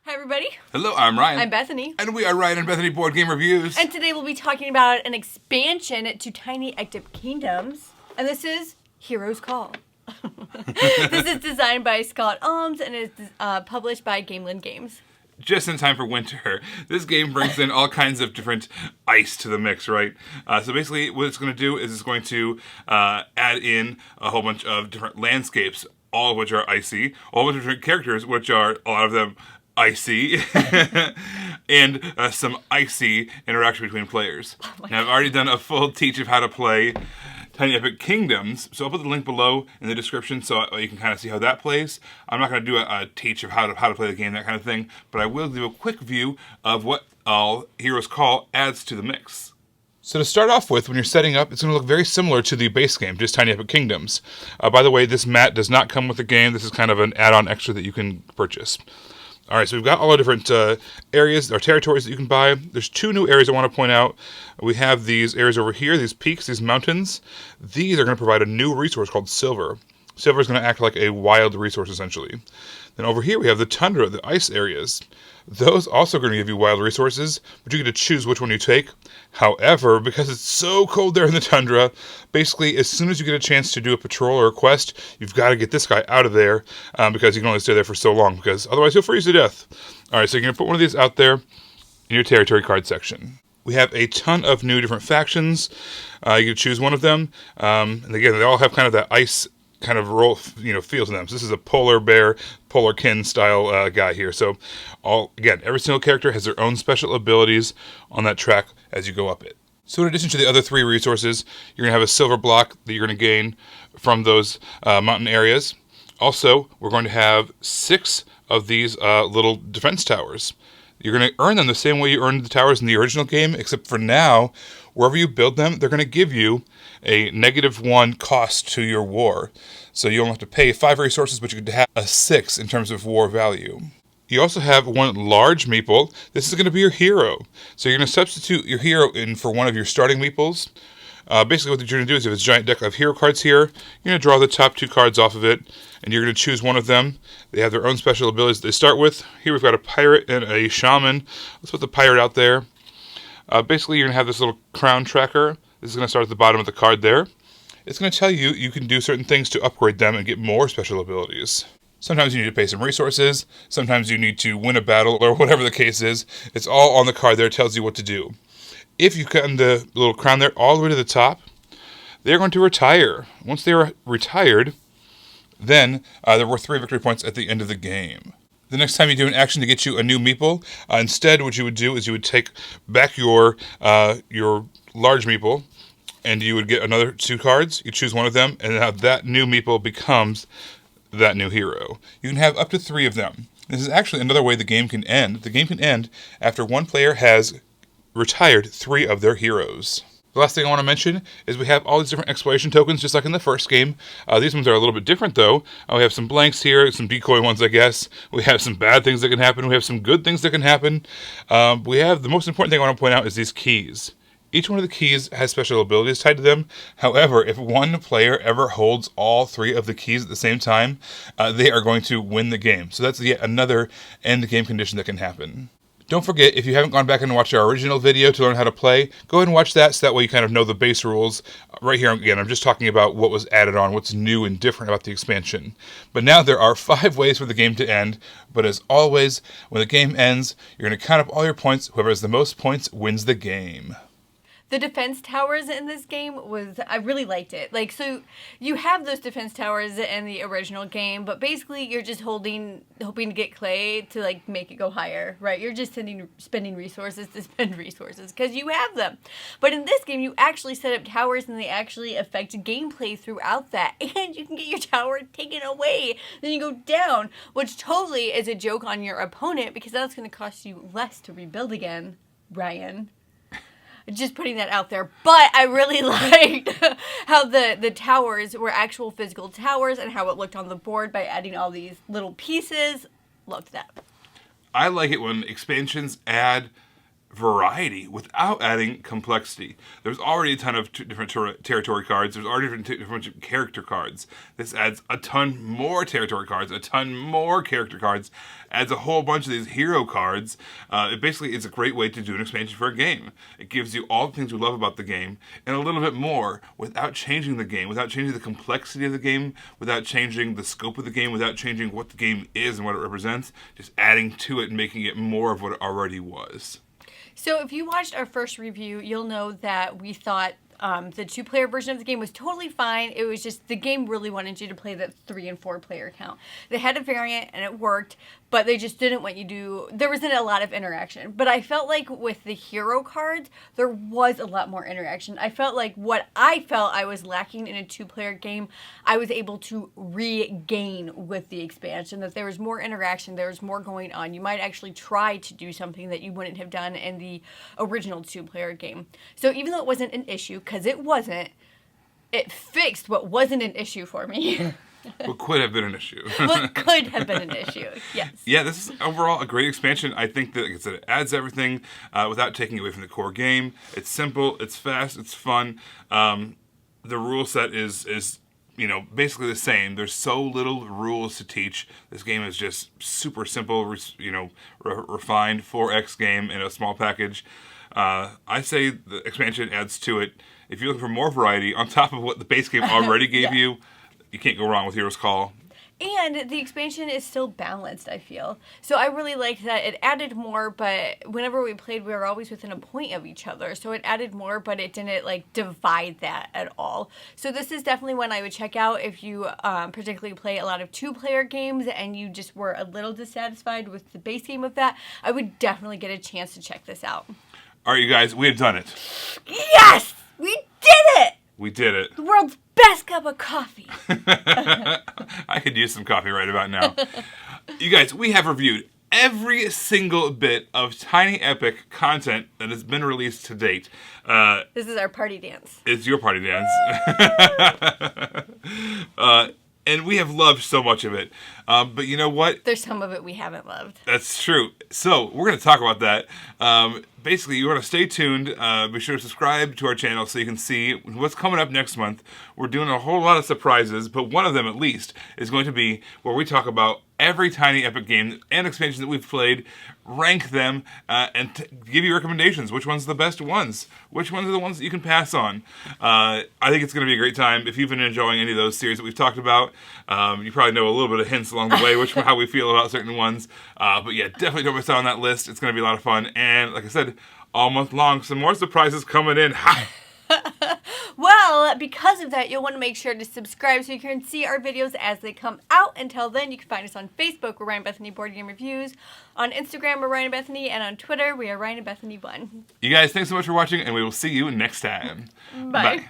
Hi, everybody. Hello, I'm Ryan. I'm Bethany. And we are Ryan and Bethany Board Game Reviews. And today we'll be talking about an expansion to Tiny Epic Kingdoms. And this is Hero's Call. This is designed by Scott Alms and is published by Gameland Games. Just in time for winter. This game brings in all kinds of different ice to the mix, right? So basically what it's going to do is it's going to add in a whole bunch of different landscapes, all of which are icy, a whole bunch of different characters, which are, a lot of them, icy, and some icy interaction between players. Now, I've already done a full teach of how to play Tiny Epic Kingdoms, so I'll put the link below in the description so you can kind of see how that plays. I'm not going to do a teach of how to play the game, that kind of thing, but I will do a quick view of what all Hero's Call adds to the mix. So to start off with, when you're setting up, it's going to look very similar to the base game, just Tiny Epic Kingdoms. By the way, this mat does not come with the game. This is kind of an add-on extra that you can purchase. All right, so we've got all the different areas or territories that you can buy. There's two new areas I want to point out. We have these areas over here, these peaks, these mountains. These are going to provide a new resource called silver. Silver is going to act like a wild resource, essentially. Then over here we have the tundra, the ice areas. Those also are going to give you wild resources, but you get to choose which one you take. However, because it's so cold there in the tundra, basically as soon as you get a chance to do a patrol or a quest, you've got to get this guy out of there because you can only stay there for so long, because otherwise you'll freeze to death. All right, so you're going to put one of these out there in your territory card section. We have a ton of new different factions. You can choose one of them. And again, they all have kind of that ice kind of role, feel to them. So this is a polar bear, polarkin style guy here. So every single character has their own special abilities on that track as you go up it. So in addition to the other three resources, you're going to have a silver block that you're going to gain from those mountain areas. Also, we're going to have 6 of these little defense towers. You're going to earn them the same way you earned the towers in the original game, except for now, wherever you build them, they're going to give you a -1 cost to your war. So you only have to pay 5 resources, but you could have a 6 in terms of war value. You also have one large meeple. This is going to be your hero. So you're going to substitute your hero in for one of your starting meeples. Basically what you're going to do is, if it's a giant deck of hero cards here, you're going to draw the top 2 cards off of it, and you're going to choose one of them. They have their own special abilities that they start with. Here we've got a pirate and a shaman. Let's put the pirate out there. Basically, you're going to have this little crown tracker. This is going to start at the bottom of the card there. It's going to tell you you can do certain things to upgrade them and get more special abilities. Sometimes you need to pay some resources. Sometimes you need to win a battle, or whatever the case is. It's all on the card there. It tells you what to do. If you cut the little crown there all the way to the top, they're going to retire. Once they are retired, then there were 3 victory points at the end of the game. The next time you do an action to get you a new meeple, instead what you would do is you would take back your large meeple, and you would get another 2 cards. You choose one of them, and now that new meeple becomes that new hero. You can have up to 3 of them. This is actually another way the game can end. The game can end after one player has retired 3 of their heroes. The last thing I want to mention is we have all these different exploration tokens, just like in the first game. These ones are a little bit different, though. We have some blanks here, some decoy ones, I guess. We have some bad things that can happen. We have some good things that can happen. We have the most important thing I want to point out is these keys. Each one of the keys has special abilities tied to them. However, if one player ever holds all 3 of the keys at the same time, they are going to win the game. So that's yet another end game condition that can happen. Don't forget, if you haven't gone back and watched our original video to learn how to play, go ahead and watch that so that way you kind of know the base rules. Right here, again, I'm just talking about what was added on, what's new and different about the expansion. But now there are 5 ways for the game to end, but as always, when the game ends, you're going to count up all your points. Whoever has the most points wins the game. The defense towers in this game I really liked it. So you have those defense towers in the original game, but basically you're just hoping to get clay to make it go higher, right? You're just spending resources to spend resources because you have them. But in this game, you actually set up towers and they actually affect gameplay throughout that. And you can get your tower taken away. Then you go down, which totally is a joke on your opponent because that's going to cost you less to rebuild again, Ryan. Just putting that out there. But I really liked how the towers were actual physical towers and how it looked on the board by adding all these little pieces. Loved that. I like it when expansions add variety without adding complexity. There's already a ton of different territory cards. There's already different character cards. This adds a ton more territory cards, a ton more character cards, adds a whole bunch of these hero cards. It basically is a great way to do an expansion for a game. It gives you all the things you love about the game and a little bit more without changing the game, without changing the complexity of the game, without changing the scope of the game, without changing what the game is and what it represents, just adding to it and making it more of what it already was. So if you watched our first review, you'll know that we thought the 2-player version of the game was totally fine. It was just the game really wanted you to play the 3 and 4 player count. They had a variant and it worked, but they just didn't want you to. There wasn't a lot of interaction. But I felt like with the hero cards, there was a lot more interaction. I felt like what I felt I was lacking in a 2-player game, I was able to regain with the expansion. That there was more interaction, there was more going on. You might actually try to do something that you wouldn't have done in the original 2-player game. So even though it wasn't an issue, because it wasn't, it fixed what wasn't an issue for me. What could have been an issue. What could have been an issue, yes. Yeah, this is overall a great expansion. I think that, like I said, it adds everything without taking away from the core game. It's simple, it's fast, it's fun. The rule set is basically the same. There's so little rules to teach. This game is just super simple, refined 4X game in a small package. I say the expansion adds to it. If you're looking for more variety on top of what the base game already gave you can't go wrong with Hero's Call. And the expansion is still balanced, I feel. So I really liked that it added more, but whenever we played, we were always within a point of each other. So it added more, but it didn't divide that at all. So this is definitely one I would check out if you particularly play a lot of 2-player games and you just were a little dissatisfied with the base game of that. I would definitely get a chance to check this out. All right, you guys, we have done it. Yes! We did it! We did it. The world's best cup of coffee. I could use some coffee right about now. You guys, we have reviewed every single bit of Tiny Epic content that has been released to date. This is our party dance. It's your party dance. And we have loved so much of it. But you know what? There's some of it we haven't loved. That's true. So we're going to talk about that. Basically, you want to stay tuned. Be sure to subscribe to our channel so you can see what's coming up next month. We're doing a whole lot of surprises, but one of them at least is going to be where we talk about every Tiny Epic game and expansion that we've played, rank them, and give you recommendations. Which ones are the best ones? Which ones are the ones that you can pass on? I think it's going to be a great time. If you've been enjoying any of those series that we've talked about, you probably know a little bit of hints along the way, how we feel about certain ones. But yeah, definitely don't miss out on that list. It's going to be a lot of fun. And like I said, all month long, some more surprises coming in. Well, because of that, you'll want to make sure to subscribe so you can see our videos as they come out. Until then, you can find us on Facebook, we're Ryan Bethany Board Game Reviews. On Instagram, we're Ryan and Bethany. And on Twitter, we are Ryan and Bethany 1. You guys, thanks so much for watching, and we will see you next time. Bye.